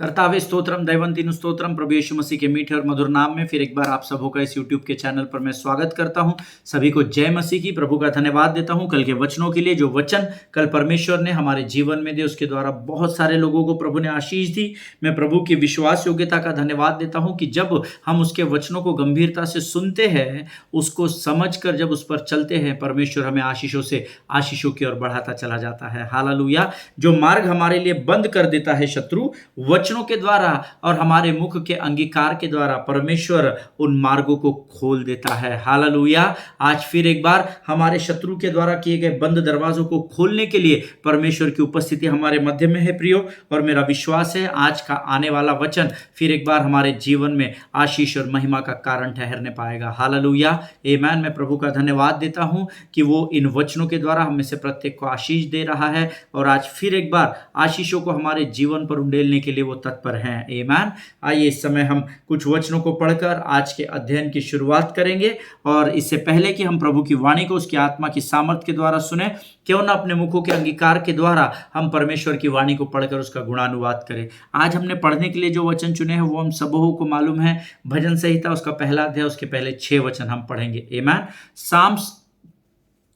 कर्तावे स्तोत्रम दैवंतीनु स्तोत्रम प्रभु यीशु मसीह के मीठे और मधुर नाम में फिर एक बार आप सबों का इस यूट्यूब के चैनल पर मैं स्वागत करता हूं। सभी को जय मसीह की। प्रभु का धन्यवाद देता हूं कल के वचनों के लिए। जो वचन कल परमेश्वर ने हमारे जीवन में दिए उसके द्वारा बहुत सारे लोगों को प्रभु ने आशीष दी। मैं प्रभु की विश्वास योग्यता का धन्यवाद देता हूं कि जब हम उसके वचनों को गंभीरता से सुनते हैं, उसको समझ कर जब उस पर चलते हैं, परमेश्वर हमें आशीषों की ओर बढ़ाता चला जाता है। हालेलुया। जो मार्ग हमारे लिए बंद कर देता है शत्रु, वचनों के द्वारा और हमारे मुख के अंगीकार के द्वारा परमेश्वर उन मार्गों को खोल देता है। हालेलुया। आज फिर एक बार हमारे शत्रु के द्वारा किए गए बंद दरवाजों को खोलने के लिए परमेश्वर की उपस्थिति हमारे मध्य में है प्रियो, और मेरा विश्वास है आज का आने वाला वचन फिर एक बार हमारे जीवन में आशीष और महिमा का कारण ठहरने पाएगा। हालेलुया। आमीन। मैं प्रभु का धन्यवाद देता हूं कि वो इन वचनों के द्वारा हम में से प्रत्येक को आशीष दे रहा है, और आज फिर एक बार आशीषों को हमारे जीवन पर उंडेलने के लिए वो तत्पर हैं। आमीन। आइए इस समय हम कुछ वचनों को पढ़कर आज के अध्ययन की शुरुआत करेंगे, और इससे पहले कि हम प्रभु की वाणी को उसकी आत्मा की सामर्थ के द्वारा सुने, क्यों ना अपने मुखों के अंगीकार के द्वारा हम परमेश्वर की वाणी को पढ़कर उसका गुणानुवाद करें। आज हमने पढ़ने के लिए जो वचन चुने हैं वो हम सबों को मालूम है। भजन संहिता उसका पहला अध्याय, उसके पहले 6 वचन हम पढ़ेंगे। Amen. Psalms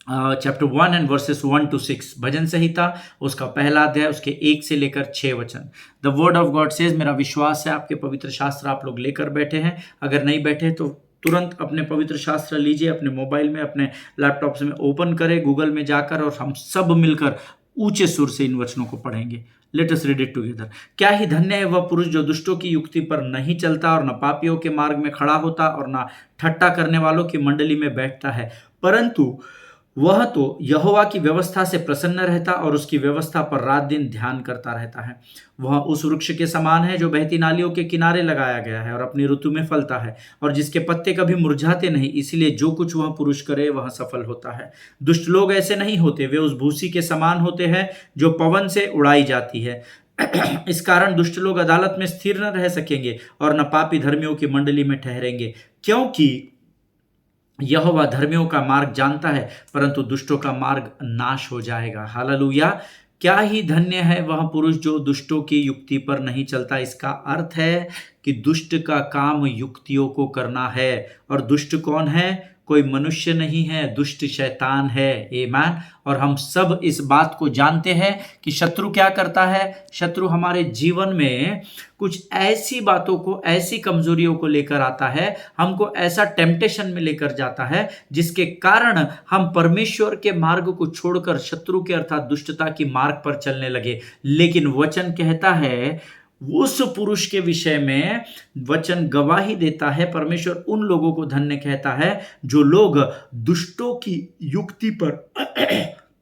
chapter 1 and verses 1 to 6, भजन संहिता उसका पहला अध्याय, उसके 1 से लेकर 6 वचन। The word of God says, मेरा विश्वास है आपके पवित्र शास्त्र आप लोग लेकर बैठे हैं। अगर नहीं बैठे तो तुरंत अपने पवित्र शास्त्र लीजिए, अपने मोबाइल में, अपने लैपटॉप में ओपन करें, गूगल में जाकर, और हम सब मिलकर ऊंचे सुर से इन वचनों को पढ़ेंगे। Let us read it together. क्या ही धन्य है वह पुरुष जो दुष्टों की युक्ति पर नहीं चलता और न पापियों के मार्ग में खड़ा होता और न ठट्टा करने वालों की मंडली में बैठता है, परंतु वह तो यहोवा की व्यवस्था से प्रसन्न रहता और उसकी व्यवस्था पर रात दिन ध्यान करता रहता है। वह उस वृक्ष के समान है जो बहती नालियों के किनारे लगाया गया है और अपनी ऋतु में फलता है, और जिसके पत्ते कभी मुरझाते नहीं, इसलिए जो कुछ वह पुरुष करे वह सफल होता है। दुष्ट लोग ऐसे नहीं होते, वे उस भूसी के समान होते हैं जो पवन से उड़ाई जाती है। इस कारण दुष्ट लोग अदालत में स्थिर न रह सकेंगे और न पापी धर्मियों की मंडली में ठहरेंगे, क्योंकि यहोवा धर्मियों का मार्ग जानता है, परंतु दुष्टों का मार्ग नाश हो जाएगा। हालेलुया। क्या ही धन्य है वह पुरुष जो दुष्टों की युक्ति पर नहीं चलता। इसका अर्थ है कि दुष्ट का काम युक्तियों को करना है, और दुष्ट कौन है? कोई मनुष्य नहीं है, दुष्ट शैतान है। आमीन। और हम सब इस बात को जानते हैं कि शत्रु क्या करता है। शत्रु हमारे जीवन में कुछ ऐसी बातों को, ऐसी कमजोरियों को लेकर आता है, हमको ऐसा टेम्पटेशन में लेकर जाता है जिसके कारण हम परमेश्वर के मार्ग को छोड़कर शत्रु के अर्थात दुष्टता की मार्ग पर चलने लगे। लेकिन वचन कहता है, उस पुरुष के विषय में वचन गवाही देता है, परमेश्वर उन लोगों को धन्य कहता है जो लोग दुष्टों की युक्ति पर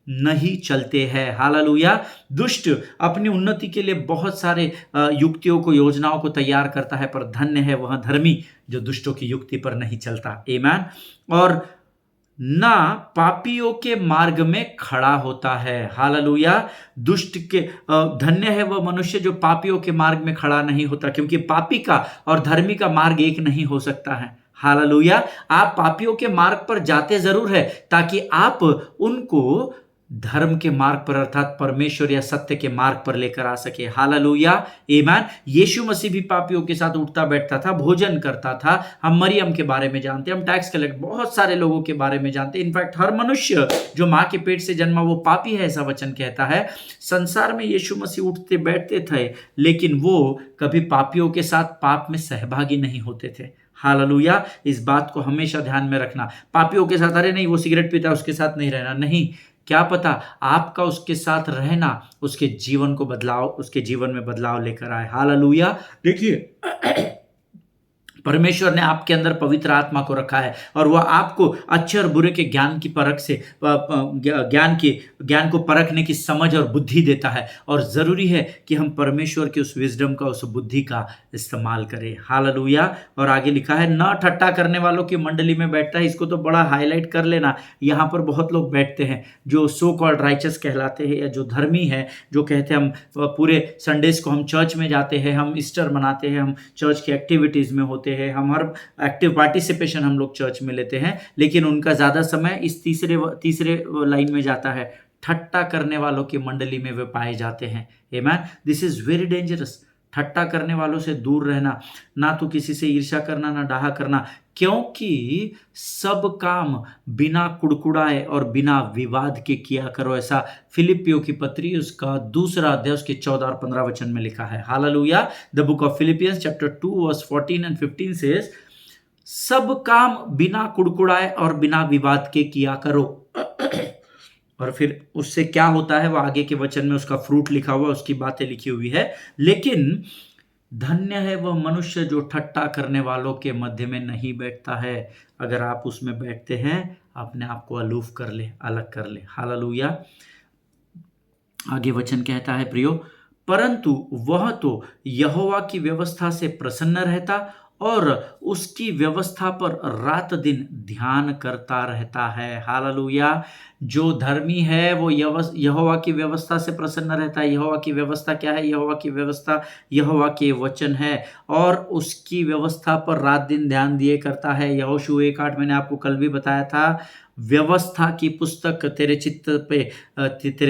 नहीं चलते हैं। हालेलुया। दुष्ट अपनी उन्नति के लिए बहुत सारे युक्तियों को, योजनाओं को तैयार करता है, पर धन्य है वह धर्मी जो दुष्टों की युक्ति पर नहीं चलता। आमीन। और ना पापियों के मार्ग में खड़ा होता है। हालेलुया। दुष्ट के धन्य है वह मनुष्य जो पापियों के मार्ग में खड़ा नहीं होता, क्योंकि पापी का और धर्मी का मार्ग एक नहीं हो सकता है। हालेलुया। आप पापियों के मार्ग पर जाते जरूर है ताकि आप उनको धर्म के मार्ग पर अर्थात परमेश्वर या सत्य के मार्ग पर लेकर आ सके। हालेलुया। आमीन। यीशु मसीह भी पापियों के साथ उठता बैठता था, भोजन करता था। हम मरियम के बारे में जानते हैं, हम टैक्स कलेक्टर बहुत सारे लोगों के बारे में जानते हैं। इनफैक्ट हर मनुष्य जो माँ के पेट से जन्मा वो पापी है, ऐसा वचन कहता है। संसार में यीशु मसीह उठते बैठते थे, लेकिन वो कभी पापियों के साथ पाप में सहभागी नहीं होते थे। हालेलुया। इस बात को हमेशा ध्यान में रखना। पापियों के साथ, अरे नहीं वो सिगरेट पीता है उसके साथ नहीं रहना, नहीं। क्या पता आपका उसके साथ रहना उसके जीवन को बदलाव, उसके जीवन में बदलाव लेकर आए। हालेलुया। देखिए परमेश्वर ने आपके अंदर पवित्र आत्मा को रखा है, और वह आपको अच्छे और बुरे के ज्ञान की परख से ज्ञान को परखने की समझ और बुद्धि देता है, और जरूरी है कि हम परमेश्वर की उस विजडम का, उस बुद्धि का इस्तेमाल करें। हालेलुया। और आगे लिखा है, न ठट्टा करने वालों की मंडली में बैठता है। इसको तो बड़ा हाईलाइट कर लेना। यहाँ पर बहुत लोग बैठते हैं जो सो कॉल्ड राइचस कहलाते हैं, या जो धर्मी है, जो कहते हैं हम पूरे संडेज को हम चर्च में जाते हैं, हम ईस्टर मनाते हैं, हम चर्च की एक्टिविटीज में होते हैं, हम हर एक्टिव पार्टिसिपेशन हम लोग चर्च में लेते हैं, लेकिन उनका ज्यादा समय इस तीसरे लाइन में जाता है। ठट्टा करने वालों की मंडली में वे पाए जाते हैं। आमीन। This is very dangerous. ठट्टा करने वालों से दूर रहना, ना तो किसी से ईर्ष्या करना, ना डाहा करना, क्योंकि सब काम बिना कुड़कुड़ाए और बिना विवाद के किया करो। ऐसा फिलिपियों की पत्री उसका 2 अध्याय उसके 14 और 15 वचन में लिखा है। Hallelujah. The book of Philippians chapter 2 verse 14 and 15 says, सब काम बिना कुड़कुड़ाए और बिना विवाद के किया करो। और फिर उससे क्या होता है वो आगे के वचन में उसका फ्रूट लिखा हुआ, उसकी बातें लिखी हुई है। लेकिन धन्य है वह मनुष्य जो ठट्टा करने वालों के मध्य में नहीं बैठता है। अगर आप उसमें बैठते हैं, अपने आप को अलूफ कर ले, अलग कर ले। हालेलुया। आगे वचन कहता है प्रियो, परंतु वह तो यहोवा की व्यवस्था से प्रसन्न रहता और उसकी व्यवस्था पर रात दिन ध्यान करता रहता है। हालेलुया। जो धर्मी है वो यहोवा की व्यवस्था से प्रसन्न रहता है। यहोवा की व्यवस्था क्या है? यहोवा की व्यवस्था यहोवा के वचन है और उसकी व्यवस्था पर रात दिन ध्यान दिए करता है। यहोशू 1:8 मैंने आपको कल भी बताया था, व्यवस्था की पुस्तक तेरे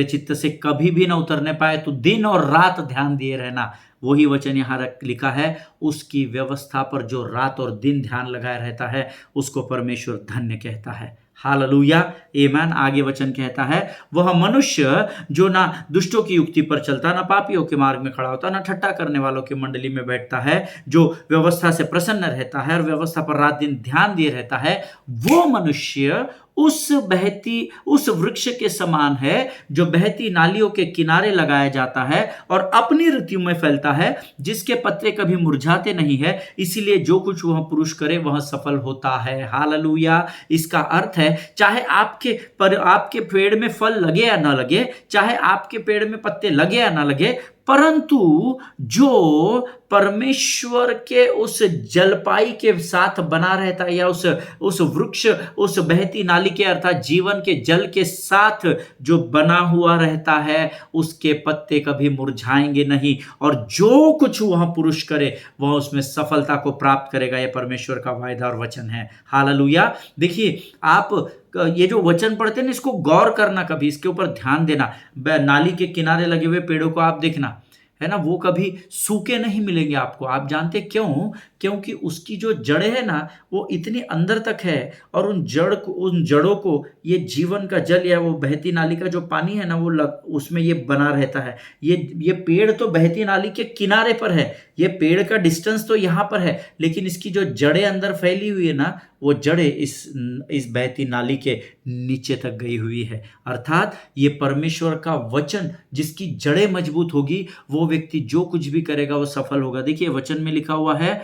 चित्त से कभी भी ना उतरने पाए, तो दिन और रात ध्यान दिए रहना। वही वचन यहाँ लिखा है, उसकी व्यवस्था पर जो रात और दिन ध्यान लगाए रहता है उसको परमेश्वर धन्य कहता है। हालेलुया, आमेन। आगे वचन कहता है, वह मनुष्य जो ना दुष्टों की युक्ति पर चलता, ना पापियों के मार्ग में खड़ा होता, ना ठट्टा करने वालों की मंडली में बैठता है, जो व्यवस्था से प्रसन्न रहता है और व्यवस्था पर रात दिन ध्यान दिए रहता है, वो मनुष्य उस वृक्ष के समान है जो बहती नालियों के किनारे लगाया जाता है और अपनी ऋतु में फैलता है, जिसके पत्ते कभी मुरझाते नहीं है, इसीलिए जो कुछ वह पुरुष करे वह सफल होता है। हालेलुया। इसका अर्थ है, चाहे आपके पेड़ में फल लगे या ना लगे, चाहे आपके पेड़ में पत्ते लगे या ना लगे, परंतु जो परमेश्वर के उस जलपाई के साथ बना रहता है, या उस वृक्ष, उस बहती नाली के अर्थात जीवन के जल के साथ जो बना हुआ रहता है, उसके पत्ते कभी मुरझाएंगे नहीं, और जो कुछ वह पुरुष करे वह उसमें सफलता को प्राप्त करेगा। यह परमेश्वर का वायदा और वचन है। हालेलुया। देखिए, आप ये जो वचन पढ़ते हैं ना, इसको गौर करना, कभी इसके ऊपर ध्यान देना। नाली के किनारे लगे हुए पेड़ों को आप देखना, है ना, वो कभी सूखे नहीं मिलेंगे आपको। आप जानते क्यों? क्योंकि उसकी जो जड़ें है ना, वो इतनी अंदर तक है, और उन जड़ों को ये जीवन का जल या वो बहती नाली का जो पानी है ना, वो उसमें ये बना रहता है। ये पेड़ तो बहती नाली के किनारे पर है, ये पेड़ का डिस्टेंस तो यहाँ पर है, लेकिन इसकी जो जड़ें अंदर फैली हुई है ना, वो जड़ें इस बहती नाली के नीचे तक गई हुई है। अर्थात ये परमेश्वर का वचन, जिसकी जड़ें मजबूत होगी, वो व्यक्ति जो कुछ भी करेगा वो सफल होगा। देखिए वचन में लिखा हुआ है,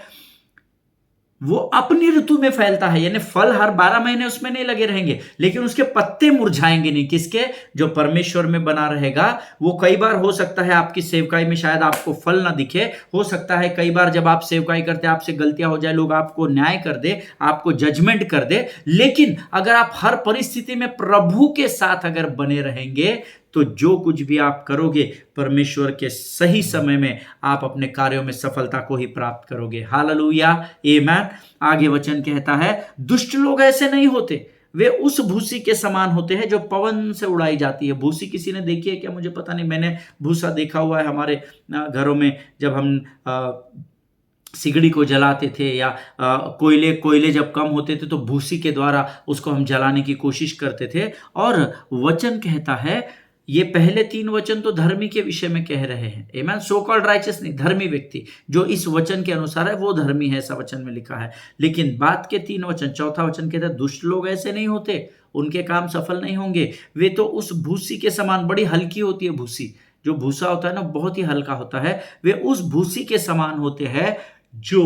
वो अपनी ऋतु में फैलता है, यानी फल हर 12 महीने उसमें नहीं लगे रहेंगे, लेकिन उसके पत्ते मुरझाएंगे नहीं। किसके? जो परमेश्वर में बना रहेगा। वो कई बार हो सकता है आपकी सेवकाई में शायद आपको फल ना दिखे, हो सकता है कई बार जब आप सेवकाई करते हैं आपसे गलतियां हो जाए, लोग आपको न्याय कर दे, आपको जजमेंट कर दे, लेकिन अगर आप हर परिस्थिति में प्रभु के साथ अगर बने रहेंगे, तो जो कुछ भी आप करोगे, परमेश्वर के सही समय में आप अपने कार्यों में सफलता को ही प्राप्त करोगे। हालेलुया, आमेन। आगे वचन कहता है, दुष्ट लोग ऐसे नहीं होते, वे उस भूसी के समान होते हैं जो पवन से उड़ाई जाती है। भूसी किसी ने देखी है क्या? मुझे पता नहीं, मैंने भूसा देखा हुआ है हमारे घरों में। जब हम सिगड़ी को जलाते थे या कोयले जब कम होते थे, तो भूसी के द्वारा उसको हम जलाने की कोशिश करते थे। और वचन कहता है, ये पहले 3 वचन तो धर्मी के विषय में कह रहे हैं। आमेन। सो कॉल्ड राइचियस नहीं, धर्मी व्यक्ति जो इस वचन के अनुसार है वो धर्मी है, ऐसा वचन में लिखा है। लेकिन बात के 3 वचन, चौथा वचन कहता है, दुष्ट लोग ऐसे नहीं होते, उनके काम सफल नहीं होंगे, वे तो उस भूसी के समान, बड़ी हल्की होती है भूसी, जो भूसा होता है ना बहुत ही हल्का होता है, वे उस भूसी के समान होते हैं जो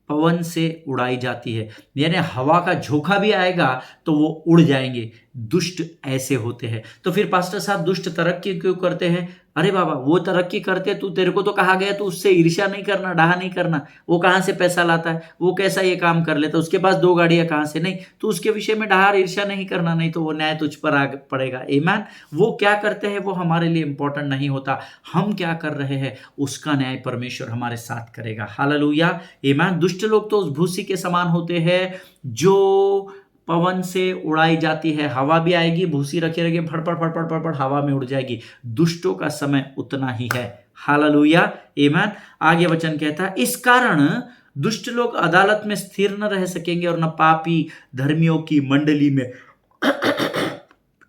पवन से उड़ाई जाती है। यानी हवा का झोंका भी आएगा तो वो उड़ जाएंगे। दुष्ट ऐसे होते हैं। तो फिर पास्टर साहब, दुष्ट तरक्की क्यों करते हैं? अरे बाबा, वो तरक्की करते, तू तेरे को तो कहा गया तू उससे ईर्ष्या नहीं करना, डाहा नहीं करना। वो कहां से पैसा लाता है, वो कैसा ये काम कर लेता है, उसके पास 2 गाड़ियां कहां से? नहीं, तो उसके विषय में डाहा ईर्ष्या नहीं करना, नहीं तो वो न्याय तुझ पर आ पड़ेगा। आमेन। वो क्या करते हैं वो हमारे लिए इंपॉर्टेंट नहीं होता, हम क्या कर रहे हैं उसका न्याय परमेश्वर हमारे साथ करेगा। हालेलुया, आमेन। दुष्ट लोग तो उस भूसी के समान होते हैं जो पवन से उड़ाई जाती है। हवा भी आएगी, भूसी रखे रखे फड़फड़ फड़फड़ फड़फड़ हवा में उड़ जाएगी। दुष्टों का समय उतना ही है। हालेलुया, आमीन। आगे वचन कहता है, इस कारण दुष्ट लोग अदालत में स्थिर न रह सकेंगे और न पापी धर्मियों की मंडली में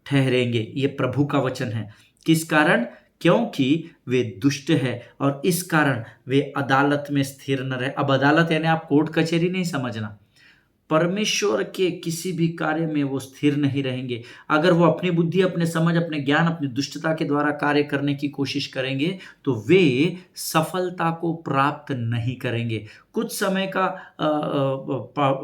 ठहरेंगे। ये प्रभु का वचन है। किस कारण? क्योंकि वे दुष्ट है और इस कारण वे अदालत में स्थिर न रहे। अब अदालत यानी आप कोर्ट कचहरी नहीं समझना, परमेश्वर के किसी भी कार्य में वो स्थिर नहीं रहेंगे। अगर वो अपनी बुद्धि, अपने समझ, अपने ज्ञान, अपनी दुष्टता के द्वारा कार्य करने की कोशिश करेंगे तो वे सफलता को प्राप्त नहीं करेंगे। कुछ समय का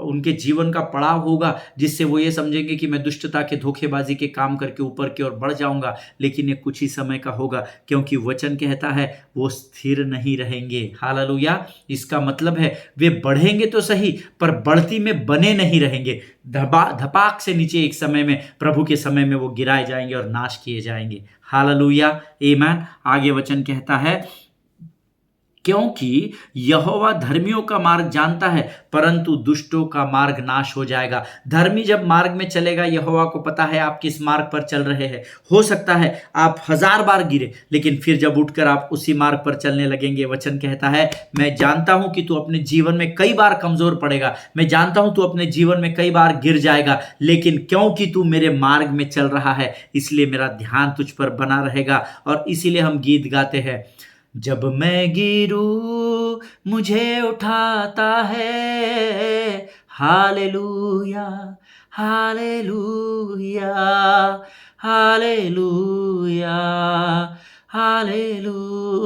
उनके जीवन का पड़ाव होगा जिससे वो ये समझेंगे कि मैं दुष्टता के धोखेबाजी के काम करके ऊपर की ओर बढ़ जाऊंगा, लेकिन ये कुछ ही समय का होगा, क्योंकि वचन कहता है वो स्थिर नहीं रहेंगे। हालेलुया। इसका मतलब है वे बढ़ेंगे तो सही, पर बढ़ती में बने नहीं रहेंगे। धपाक से नीचे एक समय में, प्रभु के समय में वो गिराए जाएंगे और नाश किए जाएंगे। हालेलुया, आमीन। आगे वचन कहता है, क्योंकि यहोवा धर्मियों का मार्ग जानता है परंतु दुष्टों का मार्ग नाश हो जाएगा। धर्मी जब मार्ग में चलेगा, यहोवा को पता है आप किस मार्ग पर चल रहे हैं। हो सकता है आप 1000 बार गिरे, लेकिन फिर जब उठकर आप उसी मार्ग पर चलने लगेंगे। वचन कहता है, मैं जानता हूं कि तू अपने जीवन में कई बार कमजोर पड़ेगा, मैं जानता हूं तू अपने जीवन में कई बार गिर जाएगा, लेकिन क्योंकि तू मेरे मार्ग में चल रहा है इसलिए मेरा ध्यान तुझ पर बना रहेगा। और इसीलिए हम गीत गाते हैं, जब मैं गिरूं मुझे उठाता है, हालेलुया हालेलुया हालेलुया हालेलुया।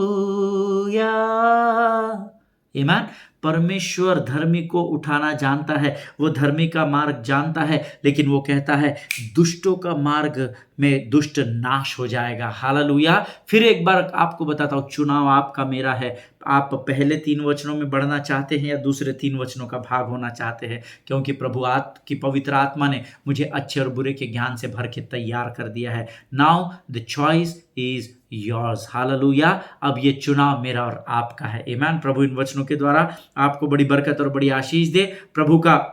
आमीन। परमेश्वर धर्मी को उठाना जानता है, वो धर्मी का मार्ग जानता है, लेकिन वो कहता है दुष्टों का मार्ग में दुष्ट नाश हो जाएगा। हालेलुया। फिर एक बार आपको बताता हूं, चुनाव आपका मेरा है। आप पहले 3 वचनों में बढ़ना चाहते हैं या दूसरे 3 वचनों का भाग होना चाहते हैं, क्योंकि प्रभु की पवित्र आत्मा ने मुझे अच्छे और बुरे के ज्ञान से भर के तैयार कर दिया है। Now the choice is yours. Hallelujah. अब ये चुनाव मेरा और आपका है। आमीन। प्रभु इन वचनों के द्वारा आपको बड़ी बरकत और बड़ी आशीष दे। प्रभु का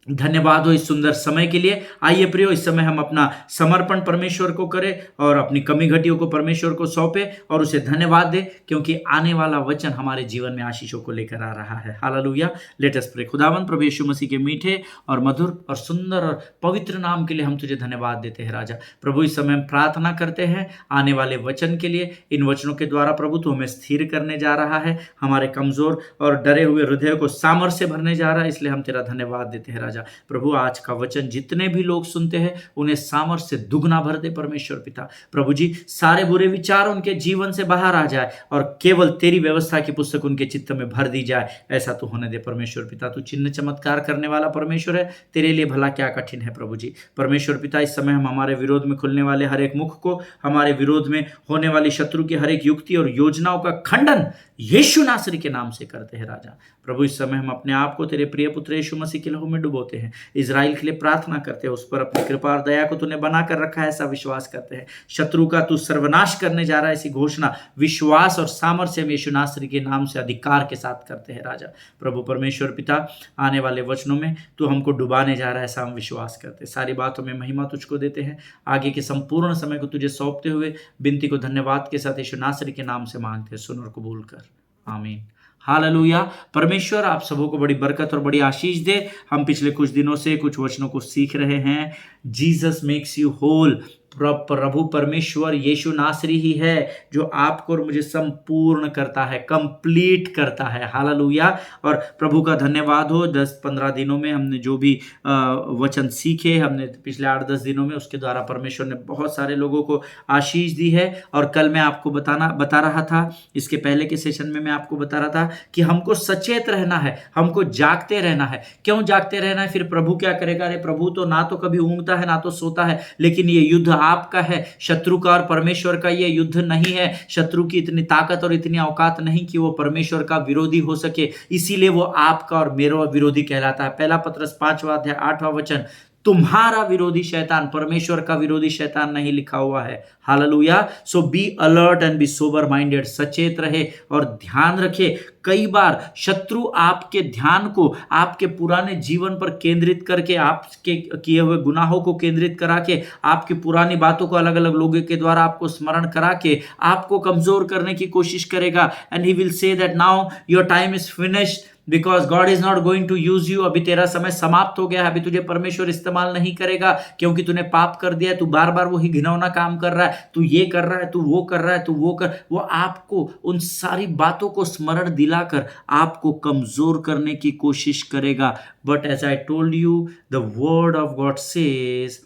धन्यवाद हो इस सुंदर समय के लिए। आइए प्रियो, इस समय हम अपना समर्पण परमेश्वर को करें और अपनी कमी घटियों को परमेश्वर को सौंपे और उसे धन्यवाद दे, क्योंकि आने वाला वचन हमारे जीवन में आशीषों को लेकर आ रहा है। हालेलुया। Let us pray. खुदावंद प्रभु यीशु मसीह के मीठे और मधुर और सुंदर और पवित्र नाम के लिए हम तुझे धन्यवाद देते हैं राजा। प्रभु इस समय हम प्रार्थना करते हैं आने वाले वचन के लिए। इन वचनों के द्वारा प्रभु तू हमें स्थिर करने जा रहा है, हमारे कमजोर और डरे हुए हृदय को सामर्थ्य से भरने जा रहा है, इसलिए हम तेरा धन्यवाद देते हैं राजा। प्रभु आज का वचन जितने भी लोग सुनते हैं उन्हें सामर्थ्य से दुगना भर दे परमेश्वर पिता। प्रभु जी, सारे बुरे विचार उनके जीवन से बाहर आ जाए और केवल तेरी व्यवस्था की पुस्तक उनके चित्त में भर दी जाए, ऐसा तू होने दे परमेश्वर पिता। तू चिन्ह चमत्कार करने वाला परमेश्वर है, तेरे लिए भला क्या कठिन है प्रभु जी। परमेश्वर पिता, इस समय हम हमारे विरोध में खुलने वाले हर एक मुख को, हमारे विरोध में होने वाली शत्रु की हर एक युक्ति और योजनाओं का खंडन यीशु नासरी के नाम से करते हैं राजा। प्रभु इस समय हम अपने आप को तेरे प्रिय पुत्र यीशु मसीह के लहू में डुबोते हैं। इजराइल के लिए प्रार्थना करते हैं, उस पर अपनी कृपा और दया को तूने बनाकर रखा है, ऐसा विश्वास करते हैं। शत्रु का तू सर्वनाश करने जा रहा है, ऐसी घोषणा विश्वास और सामर्थ्य हम यीशु नासरी के नाम से अधिकार के साथ करते हैं राजा। प्रभु परमेश्वर पिता, आने वाले वचनों में तू हमको डुबाने जा रहा है, ऐसा हम विश्वास करते हैं। सारी बातों में महिमा तुझको देते हैं। आगे के संपूर्ण समय को तुझे सौंपते हुए विनती को धन्यवाद के साथ यीशु नासरी के नाम से मांगते हैं, सुन और कबूल कर। आमीन। हालेलुया। परमेश्वर आप सबों को बड़ी बरकत और बड़ी आशीष दे। हम पिछले कुछ दिनों से कुछ वचनों को सीख रहे हैं। Jesus makes you whole. प्रभु परमेश्वर यीशु नासरी ही है जो आपको और मुझे संपूर्ण करता है, कंप्लीट करता है। हालेलुया। और प्रभु का धन्यवाद हो, 10-15 दिनों में हमने जो भी वचन सीखे, हमने पिछले 8-10 दिनों में, उसके द्वारा परमेश्वर ने बहुत सारे लोगों को आशीष दी है। और कल मैं आपको बता रहा था, इसके पहले के सेशन में मैं आपको बता रहा था कि हमको सचेत रहना है, हमको जागते रहना है। क्यों जागते रहना है? फिर प्रभु क्या करेगा? अरे प्रभु तो ना तो कभी ऊँगता है ना तो सोता है, लेकिन ये युद्ध आपका है, शत्रु का और परमेश्वर का ये युद्ध नहीं है। शत्रु की इतनी ताकत और इतनी औकात नहीं कि वो परमेश्वर का विरोधी हो सके, इसीलिए वो आपका और मेरा विरोधी कहलाता है। पहला पत्रस 5वां अध्याय 8वां वचन, तुम्हारा विरोधी शैतान, परमेश्वर का विरोधी शैतान नहीं लिखा हुआ है। Hallelujah. So be alert and be sober minded, सचेत रहे और ध्यान रखे। कई बार शत्रु आपके ध्यान को आपके पुराने जीवन पर केंद्रित करके, आपके किए हुए गुनाहों को केंद्रित करा के, आपकी पुरानी बातों को अलग अलग लोगों के द्वारा आपको स्मरण करा के आपको कमजोर करने की कोशिश करेगा। And he will say that now your time is finished because God is not going to use you. अभी तेरा समय समाप्त हो गया है, अभी तुझे परमेश्वर इस्तेमाल नहीं करेगा क्योंकि तूने पाप कर दिया है, तू बार बार वही घिनौना काम कर रहा है, तू ये कर रहा है, तू वो कर रहा है, तू वो कर। वो आपको उन सारी बातों को स्मरण दिलाकर आपको कमजोर करने की कोशिश करेगा। But as I told you, the word of God says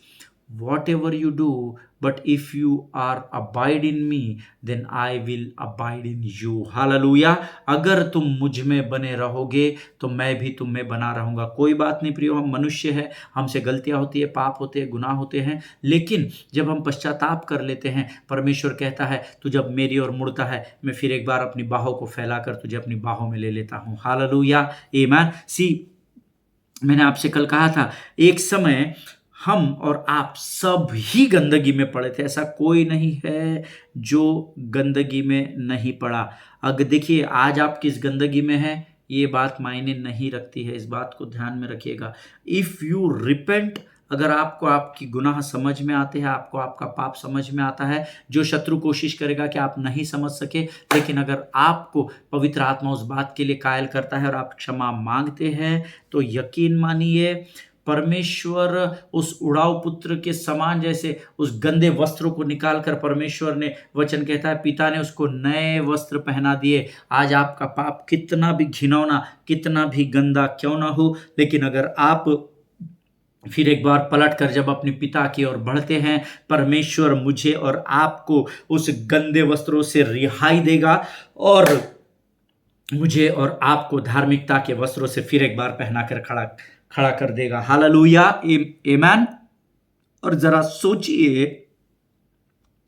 whatever you do, but if you are abide in me, then I will abide in you. Hallelujah. अगर तुम मुझ में बने रहोगे तो मैं भी तुम में बना रहूंगा। कोई बात नहीं प्रियो, हम मनुष्य हैं, हमसे गलतियां होती है, पाप होते हैं, गुनाह होते हैं, लेकिन जब हम पश्चाताप कर लेते हैं, परमेश्वर कहता है तू जब मेरी ओर मुड़ता है, मैं फिर एक बार अपनी बाहों को फैलाकर तुझे अपनी बाहों में ले लेता हूं। हालेलुया, आमीन। सी, मैंने आपसे कल कहा था, एक समय हम और आप सब ही गंदगी में पड़े थे। ऐसा कोई नहीं है जो गंदगी में नहीं पड़ा। अगर देखिए आज आप किस गंदगी में हैं, ये बात मायने नहीं रखती है, इस बात को ध्यान में रखिएगा। इफ़ यू रिपेंट, अगर आपको आपकी गुनाह समझ में आते हैं, आपको आपका पाप समझ में आता है, जो शत्रु कोशिश करेगा कि आप नहीं समझ सके, लेकिन अगर आपको पवित्र आत्मा उस बात के लिए कायल करता है और आप क्षमा मांगते हैं, तो यकीन मानिए परमेश्वर उस उड़ाऊ पुत्र के समान, जैसे उस गंदे वस्त्रों को निकालकर परमेश्वर ने, वचन कहता है पिता ने उसको नए वस्त्र पहना दिए। आज आपका पाप कितना भी घिनौना, कितना भी गंदा क्यों ना हो, लेकिन अगर आप फिर एक बार पलट कर जब अपने पिता की ओर बढ़ते हैं, परमेश्वर मुझे और आपको उस गंदे वस्त्रों से रिहाई देगा और मुझे और आपको धार्मिकता के वस्त्रों से फिर एक बार पहनाकर खड़ा कर देगा। हालेलुया, आमीन। और जरा सोचिए,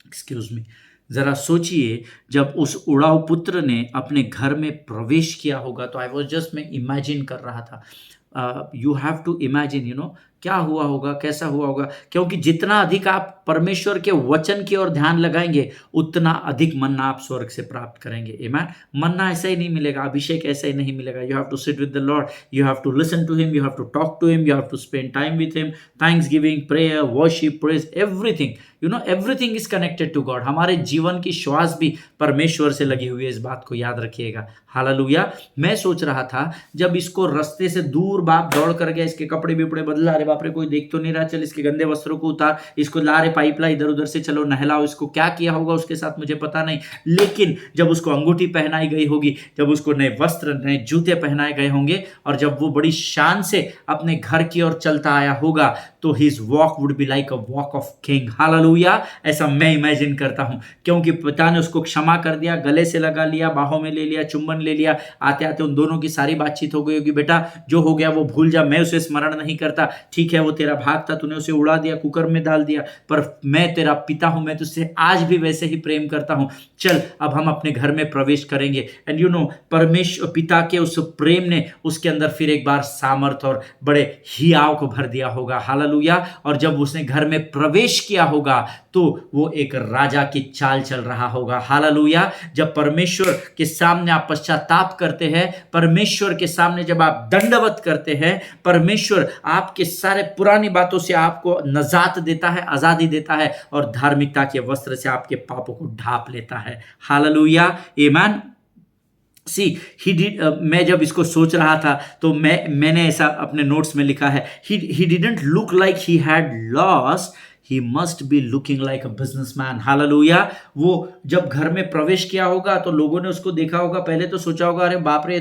एक्सक्यूज मी, जरा सोचिए जब उस उड़ाऊ पुत्र ने अपने घर में प्रवेश किया होगा, तो आई वॉज जस्ट, मैं इमेजिन कर रहा था। You have to imagine, you know क्या हुआ होगा, कैसा हुआ होगा, क्योंकि जितना अधिक आप परमेश्वर के वचन की ओर ध्यान लगाएंगे, उतना अधिक मन्ना आप स्वर्ग से प्राप्त करेंगे। आमीन। मन्ना ऐसा ही नहीं मिलेगा, अभिषेक ऐसा ही नहीं मिलेगा। You have to sit with the Lord, you have to listen to him, you have to talk to him, you have to spend time with him. Thanksgiving, prayer, worship, praise, everything, you know everything is connected to God. हमारे जीवन की श्वास भी परमेश्वर से लगी हुई है, इस बात को याद रखिएगा। हालेलुया। मैं सोच रहा था जब इसको रास्ते से दूर बाप दौड़ कर गया, इसके कपड़े बिपड़े बदला, अरे बाप रे कोई देख तो नहीं रहा, चल इसके गंदे वस्त्रों को उतार, इसको ला रे पाइपला इधर उधर से, चलो नहलाओ इसको, क्या किया होगा उसके साथ मुझे पता नहीं, लेकिन जब उसको अंगूठी पहनाई गई होगी, जब उसको नए वस्त्र, नए जूते पहनाए गए होंगे, और जब वो बड़ी शान से अपने घर की ओर चलता आया होगा, तो his walk would be like a walk of king. Hallelujah. ऐसा मैं इमेजिन करता हूं, क्योंकि पिता ने उसको क्षमा कर दिया, गले से लगा लिया, बाहों में ले लिया, चुंबन ले लिया, आते आते उन दोनों की सारी बातचीत हो गई होगी, बेटा जो हो गया वो भूल जा, मैं उसे स्मरण नहीं करता, ठीक है वो तेरा भाग था, तूने उसे उड़ा दिया, कुकर में डाल दिया, पर मैं तेरा पिता हूं, मैं तुझसे आज भी वैसे ही प्रेम करता हूं, चल अब हम अपने घर में प्रवेश करेंगे। एंड यू नो परमेश्वर पिता के उस प्रेम ने उसके अंदर फिर एक बार सामर्थ और बड़े हियाव को भर दिया होगा। हालेलुया। और जब उसने घर में प्रवेश किया होगा, तो वो एक राजा की चाल चल रहा होगा। हालेलुया। जब परमेश्वर के सामने आप पश्चाताप करते हैं, परमेश्वर के सामने जब आप दंडवत करते हैं, परमेश्वर आपके सारे पुरानी बातों से आपको नजात देता है, आजादी देता है, और धार्मिकता के वस्त्र से आपके पापों को ढांप लेता है। हालेलुया, आमीन। सी ही डिड, मैं जब इसको सोच रहा था तो मैंने ऐसा अपने नोट्स में लिखा है, he didn't look like he had lost, he must be looking like a businessman। Hallelujah. वो जब घर में प्रवेश किया होगा तो लोगों ने उसको देखा होगा, पहले तो सोचा होगा अरे बाप रे,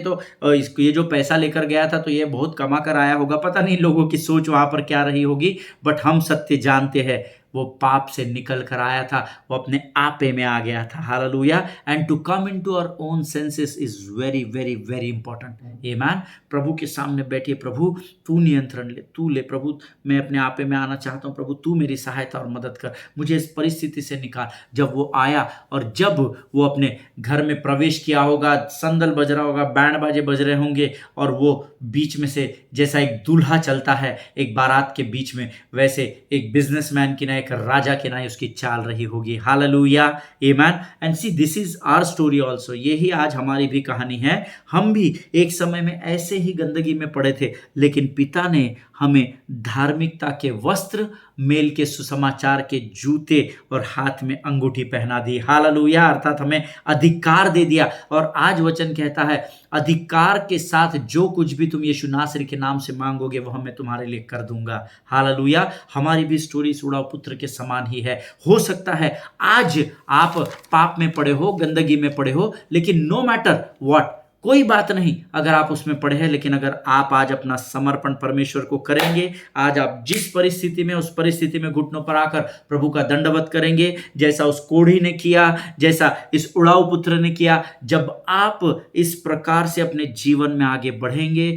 ये जो पैसा लेकर गया था तो ये बहुत कमा कर आया होगा, पता नहीं लोगों की सोच वहां पर क्या रही होगी, बट हम सत्य जानते हैं, वो पाप से निकल कर आया था, वो अपने आपे में आ गया था। Hallelujah. And to come into our own senses is very very very important. Amen. प्रभु के सामने बैठिए, प्रभु तू नियंत्रण ले, तू ले प्रभु, मैं अपने आपे में आना चाहता हूँ, प्रभु तू मेरी सहायता और मदद कर, मुझे इस परिस्थिति से निकाल। जब वो आया और जब वो अपने घर में प्रवेश किया होगा, संदल बज रहा होगा, बैंड बाजे बज रहे होंगे, और वो बीच में से जैसा एक दूल्हा चलता है एक बारात के बीच में, वैसे एक बिजनेसमैन की ना, एक राजा की ना उसकी चाल रही होगी। Hallelujah. Amen. And see this is our story also, यही आज हमारी भी कहानी है। हम भी एक समय में ऐसे ही गंदगी में पड़े थे, लेकिन पिता ने हमें धार्मिकता के वस्त्र, मेल के सुसमाचार के जूते और हाथ में अंगूठी पहना दी। हालेलुया। अर्थात हमें अधिकार दे दिया। और आज वचन कहता है, अधिकार के साथ जो कुछ भी तुम यीशु नासरी के नाम से मांगोगे वह मैं तुम्हारे लिए कर दूंगा। हालेलुया। हमारी भी स्टोरी सुड़ाव पुत्र के समान ही है। हो सकता है आज आप पाप में पड़े हो, गंदगी में पड़े हो, लेकिन नो मैटर व्हाट, कोई बात नहीं अगर आप उसमें पड़े हैं, लेकिन अगर आप आज अपना समर्पण परमेश्वर को करेंगे, आज आप जिस परिस्थिति में, उस परिस्थिति में घुटनों पर आकर प्रभु का दंडवत करेंगे, जैसा उस कोढ़ी ने किया, जैसा इस उड़ाऊ पुत्र ने किया, जब आप इस प्रकार से अपने जीवन में आगे बढ़ेंगे,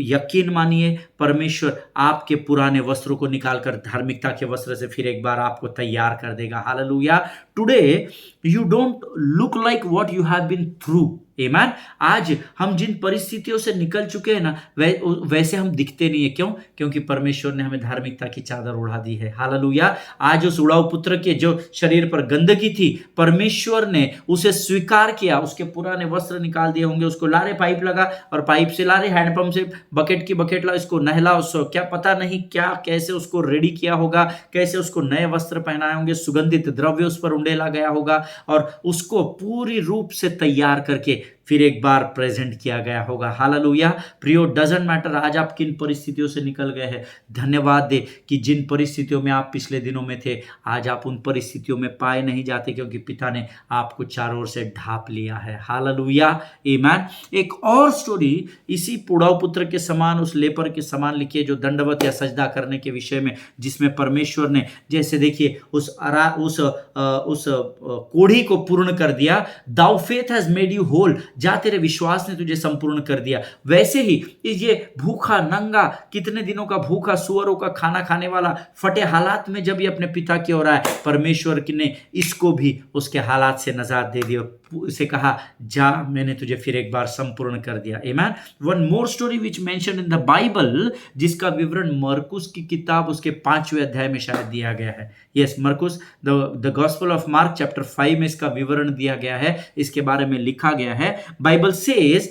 यकीन मानिए परमेश्वर आपके पुराने वस्त्रों को निकालकर धार्मिकता के वस्त्र से फिर एक बार आपको तैयार कर देगा। Hallelujah. Today you don't look like what you have been through. Amen. आज हम जिन परिस्थितियों से निकल चुके हैं ना, वैसे हम दिखते नहीं है। क्यों? क्योंकि परमेश्वर ने हमें धार्मिकता की चादर ओढ़ा दी है। हालेलुया। आज उस उड़ाऊ पुत्र के जो शरीर पर गंदगी थी, परमेश्वर ने उसे स्वीकार किया, उसके पुराने वस्त्र निकाल दिए होंगे, उसको लारे पाइप लगा और पाइप से लारे हैंडपंप से बकेट की बकेट ला, इसको नहला, उसको क्या पता नहीं क्या कैसे उसको रेडी किया होगा, कैसे उसको नए वस्त्र पहनाए होंगे, सुगंधित द्रव्य उस पर उंडेला गया होगा और उसको पूरी रूप से तैयार करके फिर एक बार प्रेजेंट किया गया होगा। हालेलुया। प्रियो, डजंट मैटर आज आप किन परिस्थितियों से निकल गए हैं, धन्यवाद दे कि जिन परिस्थितियों में आप पिछले दिनों में थे, आज आप उन परिस्थितियों में पाए नहीं जाते, क्योंकि पिता ने आपको चारों ओर से ढांप लिया है। हालेलुया। आमीन। एक और स्टोरी इसी पुड़ाऊ पुत्र के समान, उस लेपर के समान लिखी है, जो दंडवत या सजदा करने के विषय में, जिसमें परमेश्वर ने जैसे देखिए उस कोढ़ी को पूर्ण कर दिया। Thou faith has made you whole, जा तेरे विश्वास ने तुझे संपूर्ण कर दिया। वैसे ही ये भूखा नंगा, कितने दिनों का भूखा, सुअरों का खाना खाने वाला, फटे हालात में जब ये अपने पिता की ओर आए, परमेश्वर ने इसको भी उसके हालात से नजात दे दी, उसे कहा जा मैंने तुझे फिर एक बार संपूर्ण कर दिया। आमीन। One more story which mention in the Bible, जिसका विवरण मरकुस की किताब उसके 5वें अध्याय में शायद दिया गया है। यस, मरकुस the gospel of mark chapter 5 में इसका विवरण दिया गया है, इसके बारे में लिखा गया है। Bible says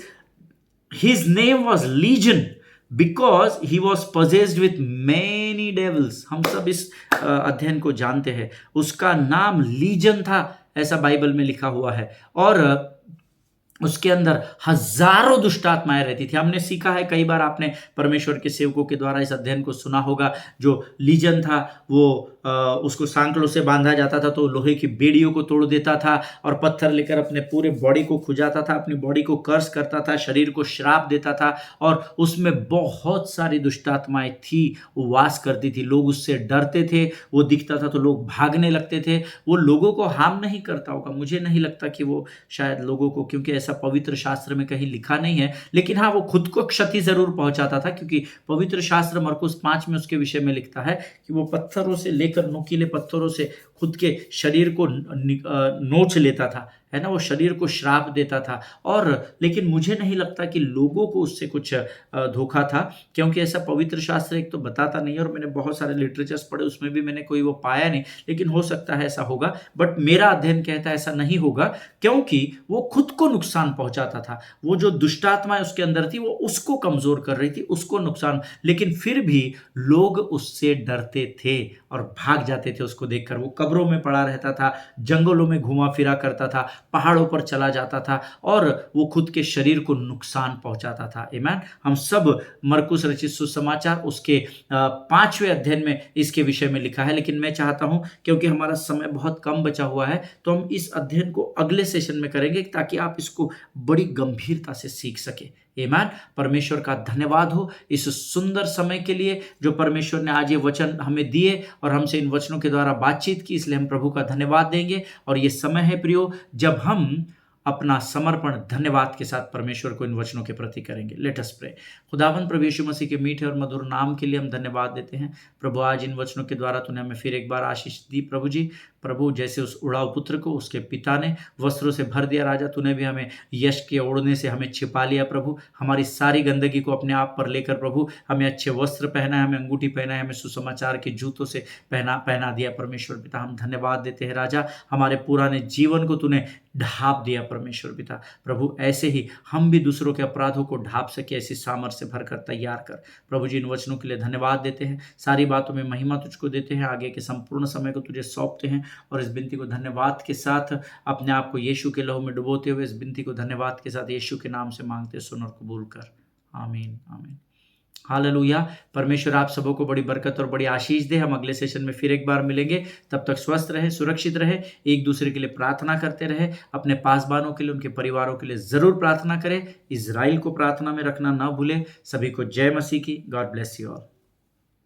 his name was Legion because he was possessed with many devils। हम सब इस अध्ययन को जानते हैं, उसका नाम लीजन था, ऐसा बाइबल में लिखा हुआ है, और उसके अंदर हजारों दुष्ट आत्माएं रहती थी। हमने सीखा है, कई बार आपने परमेश्वर के सेवकों के द्वारा इस अध्ययन को सुना होगा। जो लीजन था वो उसको सांकलों से बांधा जाता था, तो लोहे की बेड़ियों को तोड़ देता था और पत्थर लेकर अपने पूरे बॉडी को खुजाता था, अपनी बॉडी को कर्स करता था, शरीर को श्राप देता था, और उसमें बहुत सारी दुष्ट आत्माएं थी, वो वास करती थी। लोग उससे डरते थे, वो दिखता था तो लोग भागने लगते थे। वो लोगों को हार्म नहीं करता होगा, मुझे नहीं लगता कि वो शायद लोगों को, क्योंकि ऐसा पवित्र शास्त्र में कहीं लिखा नहीं है, लेकिन हाँ वो खुद को क्षति जरूर पहुंचाता था, क्योंकि पवित्र शास्त्र मरकुस 5 में उसके विषय में लिखता है कि वो पत्थरों से लेकर, नुकीले पत्थरों से खुद के शरीर को नोच लेता था, है ना, वो शरीर को श्राप देता था। और लेकिन मुझे नहीं लगता कि लोगों को उससे कुछ धोखा था, क्योंकि ऐसा पवित्र शास्त्र एक तो बताता नहीं है, और मैंने बहुत सारे लिटरेचर्स पढ़े, उसमें भी मैंने कोई वो पाया नहीं, लेकिन हो सकता है ऐसा होगा, बट मेरा अध्ययन कहता है ऐसा नहीं होगा, क्योंकि वो खुद को नुकसान पहुंचाता था। वो जो दुष्टात्मा उसके अंदर थी, वो उसको कमजोर कर रही थी, उसको नुकसान, लेकिन फिर भी लोग उससे डरते थे और भाग जाते थे उसको देखकर। वो कब्रों में पड़ा रहता था, जंगलों में घुमा फिरा करता था, पहाड़ों पर चला जाता था, और वो खुद के शरीर को नुकसान पहुंचाता था। आमीन। हम सब मरकुस रचित सुसमाचार उसके 5वें अध्ययन में इसके विषय में लिखा है, लेकिन मैं चाहता हूं, क्योंकि हमारा समय बहुत कम बचा हुआ है, तो हम इस अध्ययन को अगले सेशन में करेंगे, ताकि आप इसको बड़ी गंभीरता से सीख सके। आमीन। परमेश्वर का धन्यवाद हो इस सुंदर समय के लिए जो परमेश्वर ने आज ये वचन हमें दिए और हमसे इन वचनों के द्वारा बातचीत की, इसलिए हम प्रभु का धन्यवाद देंगे। और ये समय है प्रियो जब हम अपना समर्पण धन्यवाद के साथ परमेश्वर को इन वचनों के प्रति करेंगे। Let us pray. खुदावंद प्रभु यीशु मसीह के मीठे और मधुर नाम के लिए हम धन्यवाद देते हैं। प्रभु आज इन वचनों के द्वारा तूने हमें फिर एक बार आशीष दी प्रभु जी। प्रभु जैसे उस उड़ाऊ पुत्र को उसके पिता ने वस्त्रों से भर दिया राजा, तूने भी हमें यश के ओढ़ने से हमें छिपा लिया प्रभु। हमारी सारी गंदगी को अपने आप पर लेकर प्रभु हमें अच्छे वस्त्र पहना है, हमें अंगूठी पहना है, हमें सुसमाचार के जूतों से पहना दिया परमेश्वर पिता। हम धन्यवाद देते हैं राजा, हमारे पुराने जीवन को तूने ढाप दिया परमेश्वर पिता। प्रभु ऐसे ही हम भी दूसरों के अपराधों को ढाप सके ऐसी सामर्थ्य से भरकर तैयार कर। प्रभु जी इन वचनों के लिए धन्यवाद देते हैं, सारी बातों में महिमा तुझको देते हैं, आगे के संपूर्ण समय को तुझे सौंपते हैं और इस विनती को धन्यवाद के साथ अपने आप को यीशु के लहू में डुबोते हुए इस विनती को धन्यवाद के साथ यीशु के नाम से मांगते सुन और कबूल कर। आमीन आमीन। हालेलुया। परमेश्वर आप सबों को बड़ी बरकत और बड़ी आशीष दे। हम अगले सेशन में फिर एक बार मिलेंगे, तब तक स्वस्थ रहे, सुरक्षित रहे, एक दूसरे के लिए प्रार्थना करते रहे। अपने पासबानों के लिए, उनके परिवारों के लिए जरूर प्रार्थना करें। इजराइल को प्रार्थना में रखना ना भूलें। सभी को जय मसीह की। God bless you all.